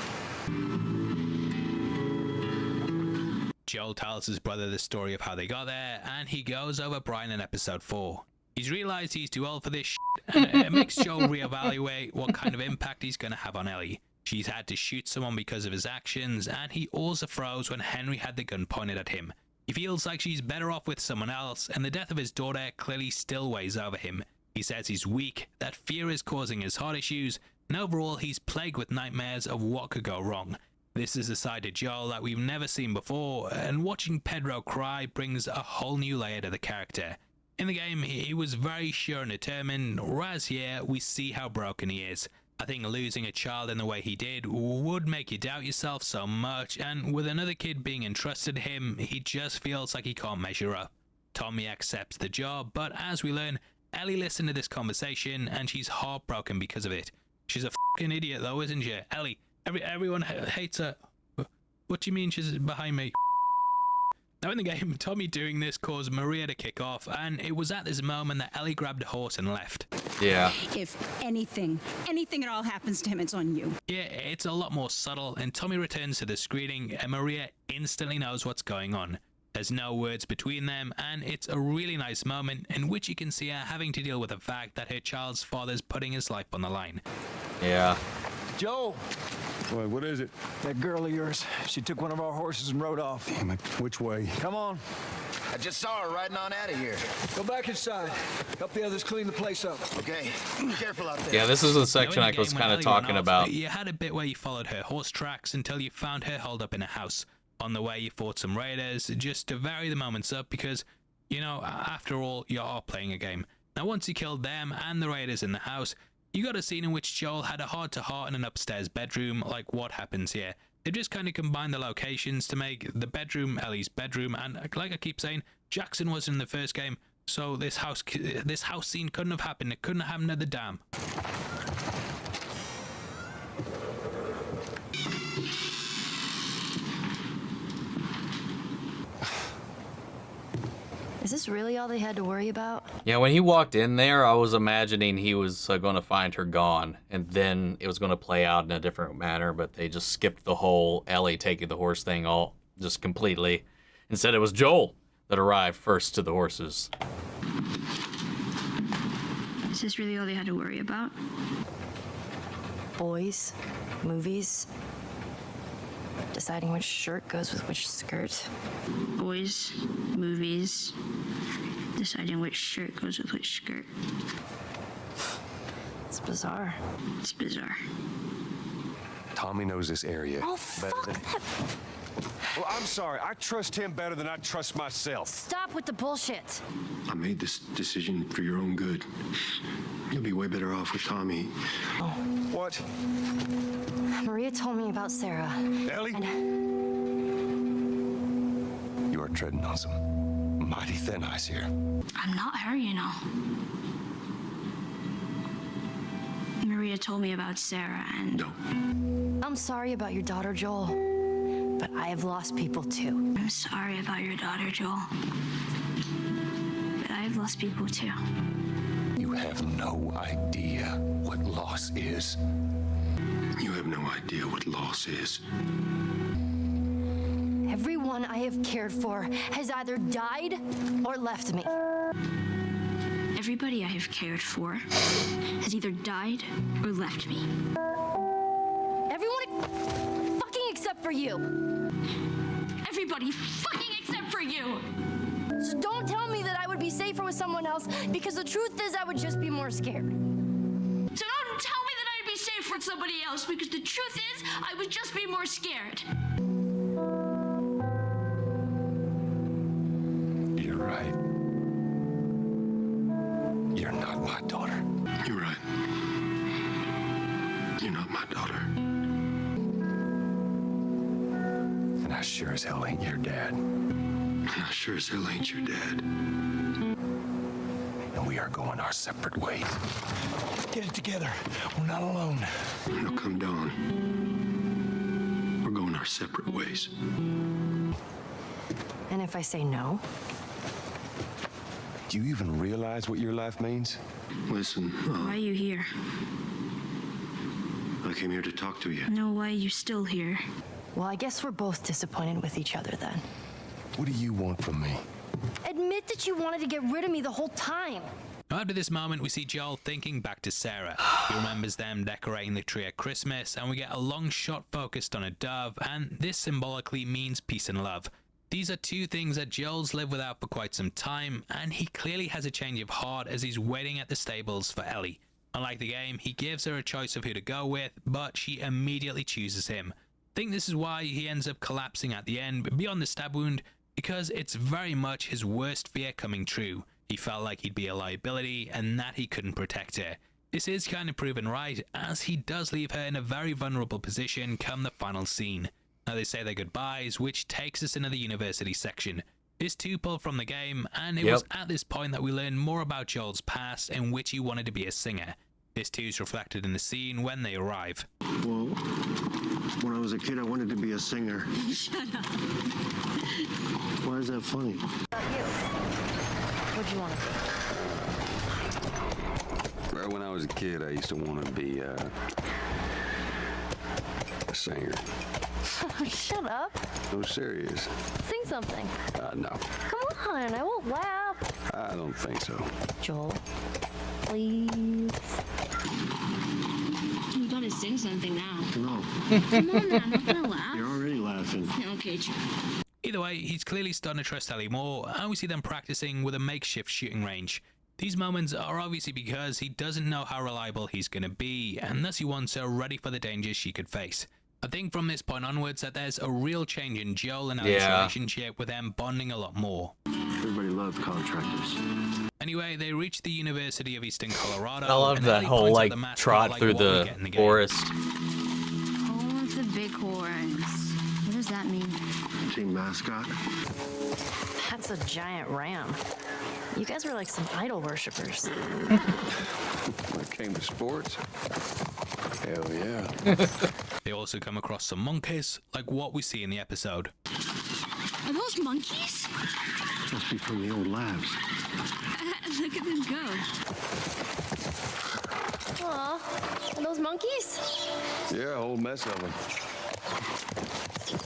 Joel tells his brother the story of how they got there, and he goes over Brian in episode 4. He's realized he's too old for this shit, and it makes Joel reevaluate what kind of impact he's going to have on Ellie. She's had to shoot someone because of his actions, and he also froze when Henry had the gun pointed at him. He feels like she's better off with someone else, and the death of his daughter clearly still weighs over him. He says he's weak, that fear is causing his heart issues, and overall he's plagued with nightmares of what could go wrong. This is a side to Joel that we've never seen before, and watching Pedro cry brings a whole new layer to the character. In the game, he was very sure and determined, whereas here we see how broken he is. I think losing a child in the way he did would make you doubt yourself so much, and with another kid being entrusted to him, he just feels like he can't measure up. Tommy accepts the job, but as we learn, Ellie listened to this conversation and she's heartbroken because of it. She's a fucking idiot though, isn't she? Ellie, everyone hates her. What do you mean she's behind me? Now in the game, Tommy doing this caused Maria to kick off, and it was at this moment that Ellie grabbed a horse and left. Yeah. If anything at all happens to him, it's on you. Yeah, it's a lot more subtle, and Tommy returns to the screening, and Maria instantly knows what's going on. There's no words between them, and it's a really nice moment in which you can see her having to deal with the fact that her child's father's putting his life on the line. Yeah. Joel! What is it? That girl of yours, she took one of our horses and rode off. Damn it. Which way? Come on. I just saw her riding on out of here. Go back inside. Help the others clean the place up. Okay. Careful out there. Yeah, this is the section I was kind of talking about. You had a bit where you followed her horse tracks until you found her holed up in a house. On the way, you fought some raiders just to vary the moments up because, you know, after all, you are playing a game. Now, once you killed them and the raiders in the house, you got a scene in which Joel had a heart-to-heart in an upstairs bedroom, like what happens here. They just kind of combined the locations to make the bedroom Ellie's bedroom, and like I keep saying, Jackson was in the first game, so this house scene couldn't have happened. It couldn't have happened at the dam. Is this really all they had to worry about? Yeah, when he walked in there, I was imagining he was going to find her gone, and then it was going to play out in a different manner, but they just skipped the whole Ellie taking the horse thing all just completely. Instead, it was Joel that arrived first to the horses. Is this really all they had to worry about? Boys, movies, deciding which shirt goes with which skirt. Boys, movies, deciding which shirt goes with which skirt. It's bizarre. It's bizarre. Tommy knows this area better than... Well, I'm sorry. I trust him better than I trust myself. Stop with the bullshit. I made this decision for your own good. You'll be way better off with Tommy. Oh. What? Maria told me about Sarah. Ellie? You are treading on some mighty thin ice here. I'm not her, you know. Maria told me about Sarah and... No. I'm sorry about your daughter, Joel. But I have lost people too. I'm sorry about your daughter, Joel. But I have lost people too. You have no idea what loss is. You have no idea what loss is. Everyone I have cared for has either died or left me. Everybody I have cared for has either died or left me. Everyone fucking except for you. Everybody fucking except for you. So don't tell me that I would be safer with someone else, because the truth is I would just be more scared. So Don't tell me that I'd be safe with somebody else, because the truth is, I would just be more scared. You're right. You're not my daughter. You're right. You're not my daughter. And I sure as hell ain't your dad. And I sure as hell ain't your dad. And we are going our separate ways. Get it together. We're not alone. Now come dawn. We're going our separate ways. And if I say no? Do you even realize what your life means? Listen, Why are you here? I came here to talk to you. No, why are you still here? Well, I guess we're both disappointed with each other then. What do you want from me? Admit that you wanted to get rid of me the whole time. After this moment, we see Joel thinking back to Sarah. He remembers them decorating the tree at Christmas, and we get a long shot focused on a dove, and this symbolically means peace and love. These are two things that Joel's lived without for quite some time, and he clearly has a change of heart as he's waiting at the stables for Ellie. Unlike the game, he gives her a choice of who to go with, but she immediately chooses him. I think this is why he ends up collapsing at the end, beyond the stab wound, because it's very much his worst fear coming true. He felt like he'd be a liability and that he couldn't protect her. This is kind of proven right, as he does leave her in a very vulnerable position come the final scene. Now they say their goodbyes, which takes us into the university section. This too pulled from the game, and it was at this point that we learn more about Joel's past in which he wanted to be a singer. This too is reflected in the scene when they arrive. Well, when I was a kid, I wanted to be a singer. Shut up. Why is that funny? What'd you want to be? Well, when I was a kid, I used to want to be a singer. Shut up. No, serious. Sing something. No. Come on, I won't laugh. I don't think so. Joel, please. You gotta sing something now. No. Come on now, I'm not gonna laugh. You're already laughing. Okay, true. Either way, he's clearly starting to trust Ellie more, and we see them practicing with a makeshift shooting range. These moments are obviously because he doesn't know how reliable he's going to be, and thus he wants her ready for the dangers she could face. I think from this point onwards that there's a real change in Joel and Ellie's relationship, with them bonding a lot more. Everybody loved contractors. Anyway, they reach the University of Eastern Colorado. I love that whole like trot through the forest. Home of the Bighorns. What does that mean? Team mascot. That's a giant ram. You guys are like some idol worshippers. When it came to sports, hell yeah. They also come across some monkeys, like what we see in the episode. Are those monkeys? Must be from the old labs. Look at them go. Aw, are those monkeys? Yeah, a whole mess of them.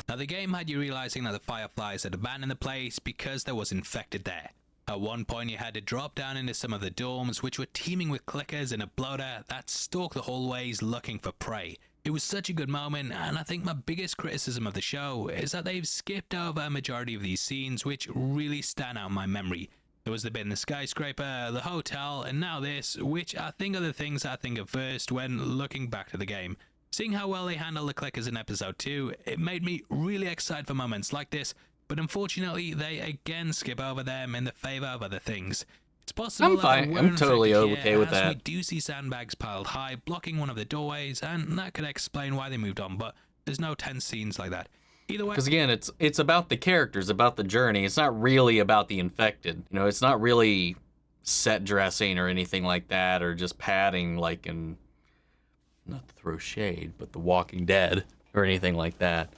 Now the game had you realizing that the Fireflies had abandoned the place because there was infected there. At one point you had to drop down into some of the dorms, which were teeming with clickers and a bloater that stalked the hallways looking for prey. It was such a good moment, and I think my biggest criticism of the show is that they've skipped over a majority of these scenes which really stand out in my memory. There was the bit in the skyscraper, the hotel, and now this, which I think are the things I think of first when looking back to the game. Seeing how well they handled the clickers in episode 2, it made me really excited for moments like this, but unfortunately they again skip over them in the favor of other things. It's possible I'm fine. I'm totally okay with that. We do see sandbags piled high, blocking one of the doorways, and that could explain why they moved on, but there's no tense scenes like that. Either way, because again, it's about the characters, about the journey. It's not really about the infected. You know, it's not really set dressing or anything like that, or just padding like in, not to throw shade, but The Walking Dead or anything like that.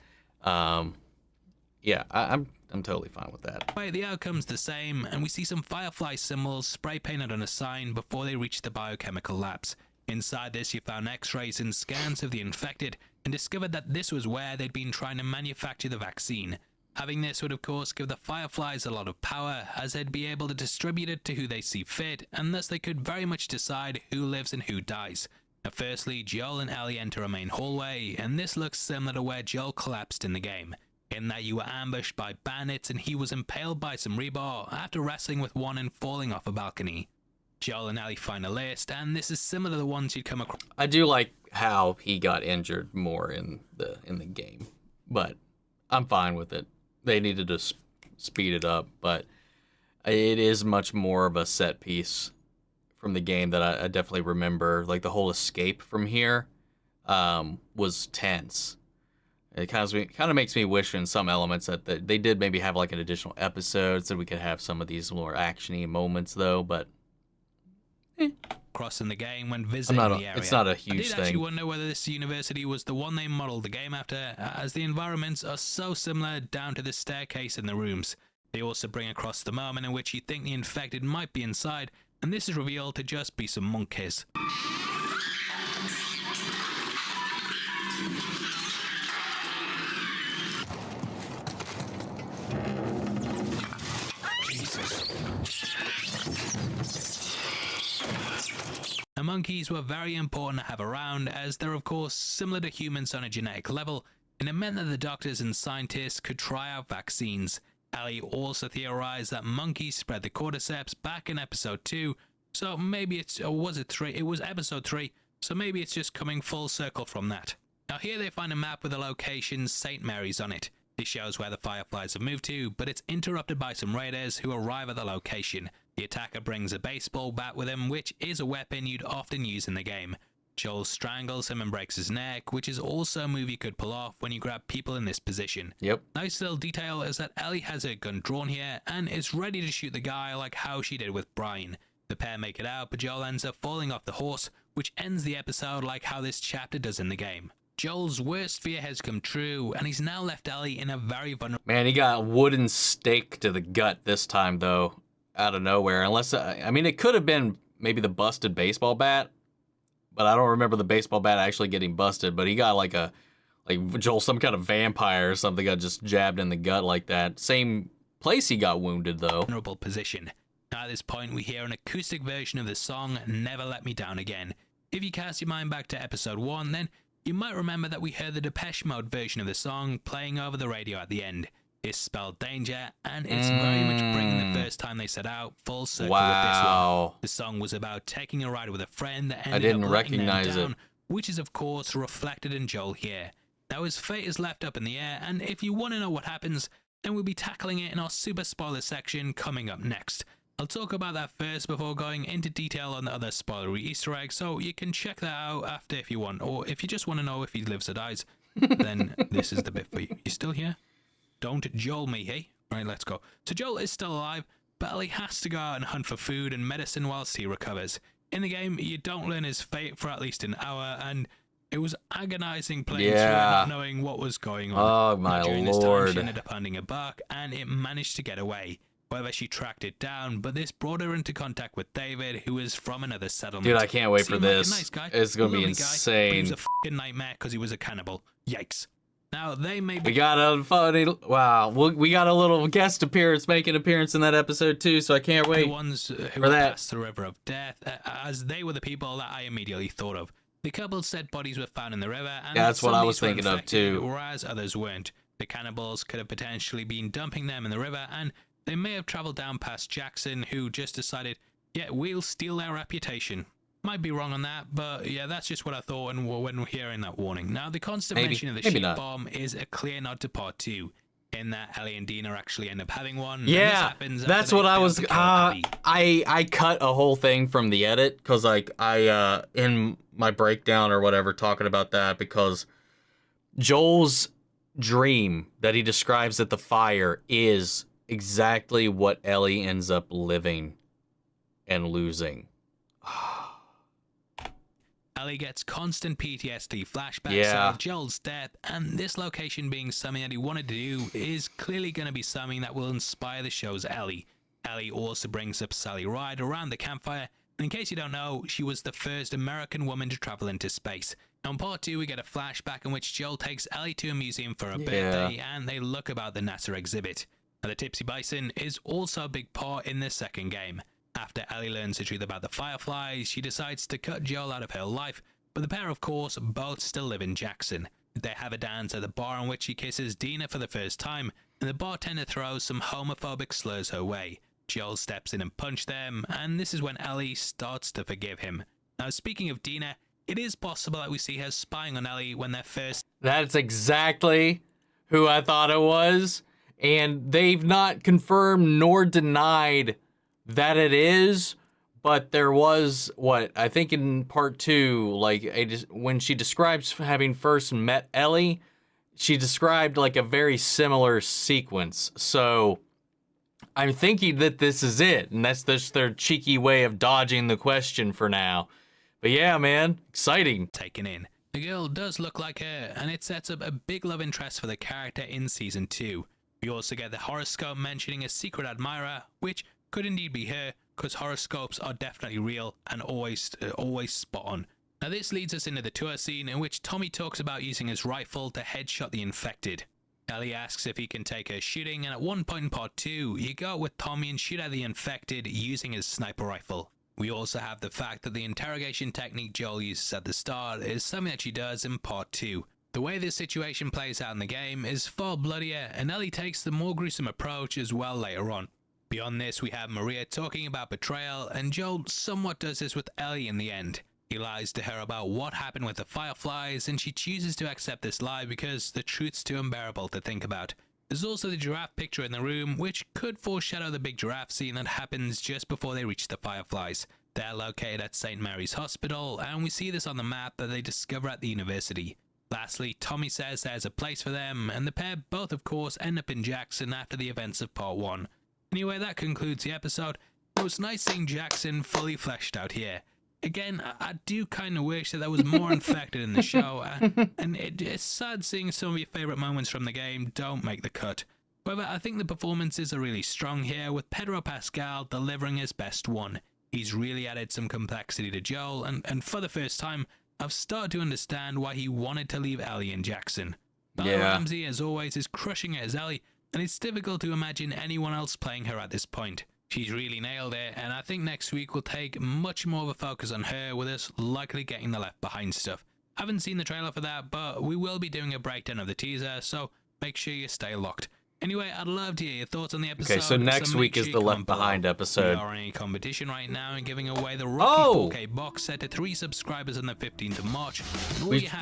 Yeah, I'm totally fine with that. Right, the outcome's the same, and we see some Firefly symbols spray painted on a sign before they reach the biochemical labs. Inside this, you found x-rays and scans of the infected, and discovered that this was where they'd been trying to manufacture the vaccine. Having this would of course give the Fireflies a lot of power, as they'd be able to distribute it to who they see fit, and thus they could very much decide who lives and who dies. Now firstly, Joel and Ellie enter a main hallway, and this looks similar to where Joel collapsed in the game, in that you were ambushed by bandits and he was impaled by some rebar after wrestling with one and falling off a balcony. Joel and Ellie find a list, and this is similar to the ones you'd come across. I do like how he got injured more in the game, but I'm fine with it. They needed to speed it up, but it is much more of a set piece from the game that I definitely remember. Like the whole escape from here was tense. It kind of makes me wish in some elements that they did maybe have like an additional episode so we could have some of these more actiony moments though, but crossing the game when visiting the area. It's not a huge thing. I did actually thing. wonder whether this university was the one they modeled the game after, as the environments are so similar down to the staircase in the rooms. They also bring across the moment in which you think the infected might be inside, and this is revealed to just be some monkeys. The monkeys were very important to have around, as they're of course similar to humans on a genetic level, and it meant that the doctors and scientists could try out vaccines. Ellie also theorized that monkeys spread the cordyceps back in episode 2, so maybe it's, or was it 3? It was episode 3, so maybe it's just coming full circle from that. Now here they find a map with the location St. Mary's on it. This shows where the Fireflies have moved to, but it's interrupted by some raiders who arrive at the location. The attacker brings a baseball bat with him, which is a weapon you'd often use in the game. Joel strangles him and breaks his neck, which is also a move you could pull off when you grab people in this position. Yep. Nice little detail is that Ellie has her gun drawn here and is ready to shoot the guy like how she did with Brian. The pair make it out, but Joel ends up falling off the horse, which ends the episode like how this chapter does in the game. Joel's worst fear has come true, and he's now left Ellie in a very vulnerable... Man, he got a wooden stake to the gut this time, though, out of nowhere. Unless, I mean, it could have been maybe the busted baseball bat, but I don't remember the baseball bat actually getting busted, but he got like Joel, some kind of vampire or something, got just jabbed in the gut like that. Same place he got wounded, though. Vulnerable position. Now at this point, we hear an acoustic version of the song, Never Let Me Down Again. If you cast your mind back to episode 1, then you might remember that we heard the Depeche Mode version of the song playing over the radio at the end. It's spelled danger, and it's very much bringing the first time they set out full circle with this one. The song was about taking a ride with a friend that ended up letting them down, which is of course reflected in Joel here. Now his fate is left up in the air, and if you want to know what happens, then we'll be tackling it in our super spoiler section coming up next. I'll talk about that first before going into detail on the other spoilery Easter eggs, so you can check that out after if you want, or if you just want to know if he lives or dies, then this is the bit for you. You still here? Don't Joel me, hey? Right, let's go. So Joel is still alive, but Ellie has to go out and hunt for food and medicine whilst he recovers. In the game, you don't learn his fate for at least an hour, and it was agonizing playing through it, not knowing what was going on. Oh my During lord. this time, she ended up hunting a buck, and it managed to get away. However, she tracked it down, but this brought her into contact with David, who is from another settlement. Dude, I can't wait for this. Like a nice guy, it's gonna be lovely insane. Guy, but he was a fucking nightmare because he was a cannibal. Yikes. Now, they may be... We got a funny... Wow. We got a little guest appearance, make an appearance in that episode, too, so I can't wait the ones who for that. Passed the river of death, as they were the people that I immediately thought of. The couple's dead bodies were found in the river, and that's what I was were thinking of, too. Whereas others weren't. The cannibals could have potentially been dumping them in the river, and they may have traveled down past Jackson, who just decided, yeah, we'll steal their reputation. Might be wrong on that, but yeah, that's just what I thought when we're hearing that warning. Now, the consummation of the sheep bomb is a clear nod to part 2, in that Ellie and Dina actually end up having one. Yeah, that's what I was... I cut a whole thing from the edit, because like I in my breakdown or whatever, talking about that, because Joel's dream that he describes at the fire is exactly what Ellie ends up living and losing. Ellie gets constant PTSD flashbacks of Joel's death, and this location being something that he wanted to do is clearly going to be something that will inspire the show's Ellie. Ellie also brings up Sally Ride around the campfire, and in case you don't know, she was the first American woman to travel into space. Now in part 2, we get a flashback in which Joel takes Ellie to a museum for her birthday, and they look about the NASA exhibit. Now the Tipsy Bison is also a big part in this second game. After Ellie learns the truth about the Fireflies, she decides to cut Joel out of her life, but the pair, of course, both still live in Jackson. They have a dance at the bar in which she kisses Dina for the first time, and the bartender throws some homophobic slurs her way. Joel steps in and punches them, and this is when Ellie starts to forgive him. Now, speaking of Dina, it is possible that we see her spying on Ellie when they're first... That's exactly who I thought it was, and they've not confirmed nor denied that it is, but there was, I think in part 2, when she describes having first met Ellie, she described like a very similar sequence. So I'm thinking that this is it, and that's just their cheeky way of dodging the question for now. But yeah, man, exciting. Taken in. The girl does look like her, and it sets up a big love interest for the character in Season 2. We also get the horoscope mentioning a secret admirer, which could indeed be her, because horoscopes are definitely real and always spot on. Now this leads us into the tour scene in which Tommy talks about using his rifle to headshot the infected. Ellie asks if he can take her shooting, and at one point in part 2, you go out with Tommy and shoot at the infected using his sniper rifle. We also have the fact that the interrogation technique Joel uses at the start is something that she does in part 2. The way this situation plays out in the game is far bloodier, and Ellie takes the more gruesome approach as well later on. Beyond this, we have Maria talking about betrayal, and Joel somewhat does this with Ellie in the end. He lies to her about what happened with the Fireflies, and she chooses to accept this lie because the truth's too unbearable to think about. There's also the giraffe picture in the room, which could foreshadow the big giraffe scene that happens just before they reach the Fireflies. They're located at St. Mary's Hospital, and we see this on the map that they discover at the university. Lastly, Tommy says there's a place for them, and the pair both, of course, end up in Jackson after the events of part 1. Anyway, that concludes the episode. It was nice seeing Jackson fully fleshed out here. Again, I do kind of wish that there was more infected in the show, and it's sad seeing some of your favourite moments from the game don't make the cut. However, I think the performances are really strong here, with Pedro Pascal delivering his best one. He's really added some complexity to Joel, and for the first time, I've started to understand why he wanted to leave Ellie in Jackson. Ramsey, as always, is crushing it as Ellie, and it's difficult to imagine anyone else playing her at this point. She's really nailed it, and I think next week we'll take much more of a focus on her, with us likely getting the Left Behind stuff. I haven't seen the trailer for that, but we will be doing a breakdown of the teaser, so make sure you stay locked. Anyway, I'd love to hear your thoughts on the episode. Okay, so next week is the Left Behind episode. We are in a competition right now and giving away the Rocky 4K box set to 3 subscribers on the 15th of March.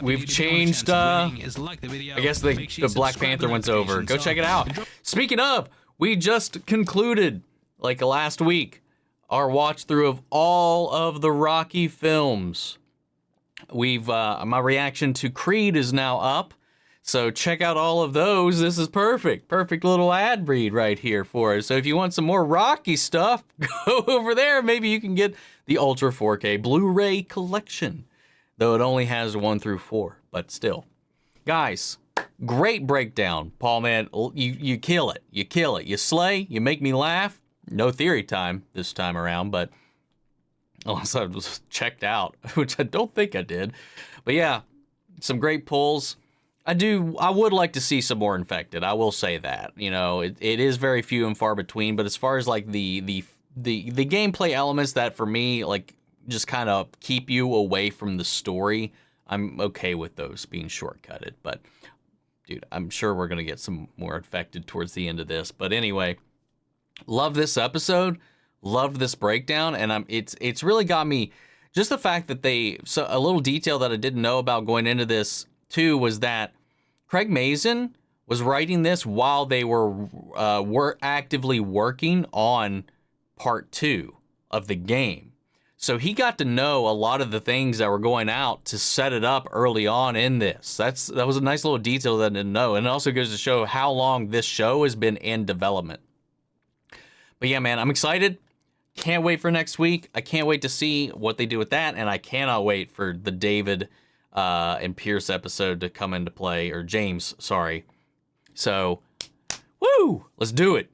We've changed, I guess the Black Panther one's over. Go check it out. Speaking of, we just concluded, like last week, our watch through of all of the Rocky films. My reaction to Creed is now up. So check out all of those. This is perfect. Perfect little ad read right here for us. So if you want some more Rocky stuff, go over there. Maybe you can get the Ultra 4K Blu-ray collection. Though it only has 1 through 4, but still. Guys, great breakdown. Paul, man, you kill it. You kill it. You slay. You make me laugh. No theory time this time around, but unless I was checked out, which I don't think I did. But yeah, some great pulls. I would like to see some more infected. I will say that. You know, it is very few and far between, but as far as like the gameplay elements that for me like just kind of keep you away from the story, I'm okay with those being shortcutted. But dude, I'm sure we're going to get some more infected towards the end of this. But anyway, love this episode. Loved this breakdown, and it's really got me. Just the fact that a little detail that I didn't know about going into this too was that Craig Mazin was writing this while they were actively working on part 2 of the game. So he got to know a lot of the things that were going out to set it up early on in this. That was a nice little detail that I didn't know. And it also goes to show how long this show has been in development. But yeah, man, I'm excited. Can't wait for next week. I can't wait to see what they do with that. And I cannot wait for the David and Pierce episode to come into play, or James, sorry. So, woo, let's do it.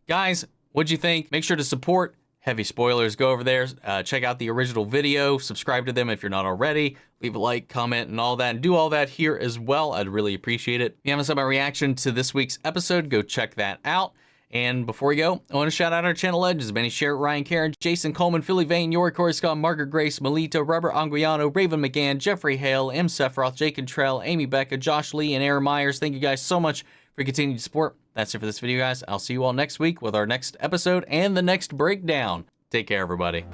Guys, what'd you think? Make sure to support Heavy Spoilers. Go over there, check out the original video, subscribe to them if you're not already, leave a like, comment, and all that, and do all that here as well. I'd really appreciate it. If you haven't seen my reaction to this week's episode, go check that out. And before we go, I want to shout out our channel legends: Benny Sherritt, Ryan Karen, Jason Coleman, Philly Vane, Yorick Corey Scott, Margaret Grace, Melito, Robert Anguiano, Raven McGann, Jeffrey Hale, M. Sephiroth, Jake Cantrell, Amy Becca, Josh Lee, and Aaron Myers. Thank you guys so much for continuing to support. That's it for this video, guys. I'll see you all next week with our next episode and the next breakdown. Take care, everybody.